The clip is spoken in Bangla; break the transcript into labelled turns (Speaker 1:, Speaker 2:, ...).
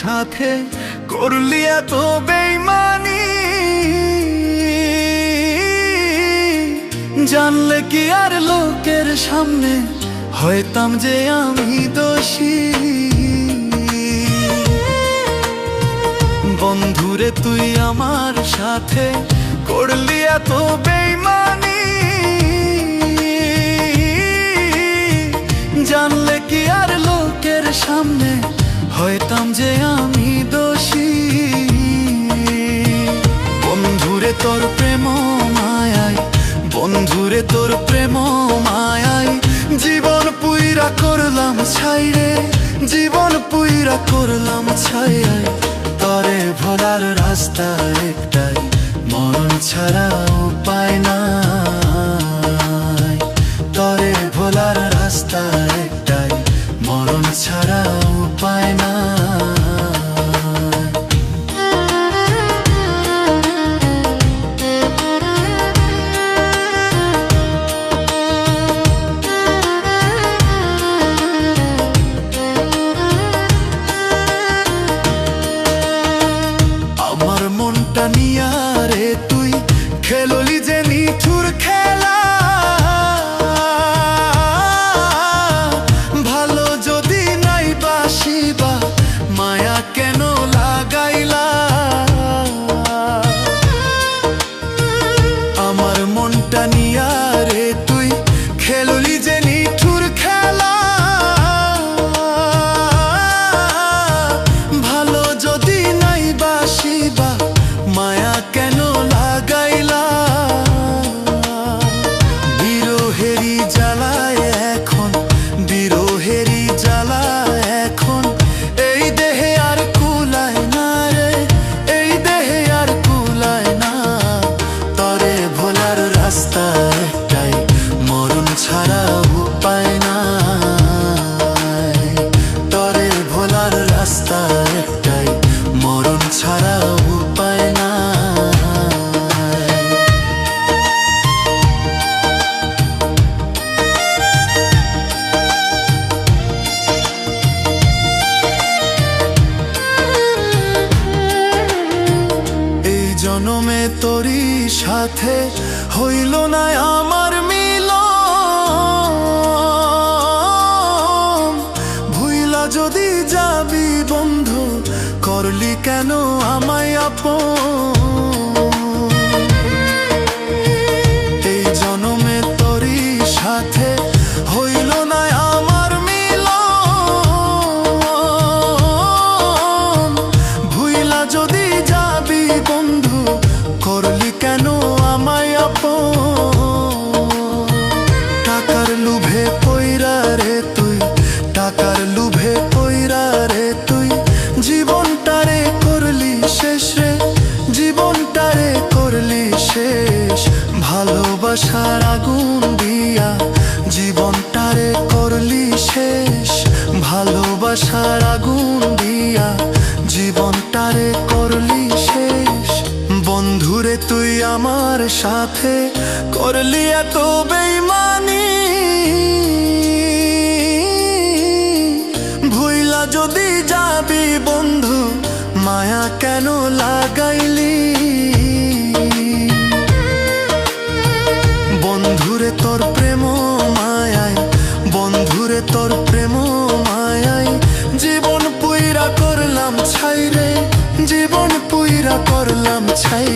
Speaker 1: সাথে করলি এত বেইমানি, জানলে কি আর লোকের সামনে হইতাম যে আমি দোষী। বন্ধুরে তুই আমার সাথে করলি এত বেইমানি, জানলে কি আর লোকের সামনে হইতাম যে আমি দোষী। বন্ধুরে তোর প্রেম মায়ায়, বন্ধুরে তোর প্রেম মায়ায় জীবন পুইরা করলাম ছাই রে, জীবন পুইরা করলাম ছাই। তরে ভোলার রাস্তা একটাই, মরণ ছাড়া উপায় নাই। তরে ভোলার রাস্তা একটাই, মরণ ছাড়া উপায় নাই। আমার মনটা নিয়া রে তুই খেললি যে নিঠুর খেলা, ভালো যদি নাই বাসিবা মায়া কেন লাগাইলা। আমার মনটা নিয়া রে তুই খেললি যে নিঠুর খেলা, ভালো যদি নাই বাসিবা মায়া কেন লাগাইলা। বিরহেরি জ্বালায় এখন, বিরহেরি জ্বালায় এখন এই দেহে আর কুলায় না রে, এই দেহে আর কুলায় না। তরে ভোলার রাস্তা একটাই, মরণ ছাড়া উপায় নাই। তরে ভোলার রাস্তা একটাই, মরণ ছাড়া উপায় নাই। এই জনমে তোরই সাথে হইল না আমার মিলন, ভুইলা যদি যাবি বন্ধু করলি কেন আমায় আপন। এই জনমে তোরই সাথে হইল না আমার মিলন, ভুইলা যদি যাবি বন্ধু করলি কেন আমায় আপন। টাকার লোভে পইরা রে তুই, টাকার লোভে পইরা রে তুই জীবনটারে করলি শেষ রে, জীবনটারে করলি শেষ। ভালোবাসার আগুন দিয়া জীবনটারে করলি শেষ, ভালোবাসার আগুন দিয়া জীবনটারে করলি শেষ। বন্ধুরে তুই আমার সাথে করলি এত বেইমানি, ভুইলা যদি যাবি বন্ধু মায়া কেন লাগাইলি। বন্ধুরে তোর প্রেম মায়ায়, বন্ধুরে তোর প্রেম মায়ায় জীবন পুইরা করলাম ছাই রে, জীবন পুইরা করলাম ছাই।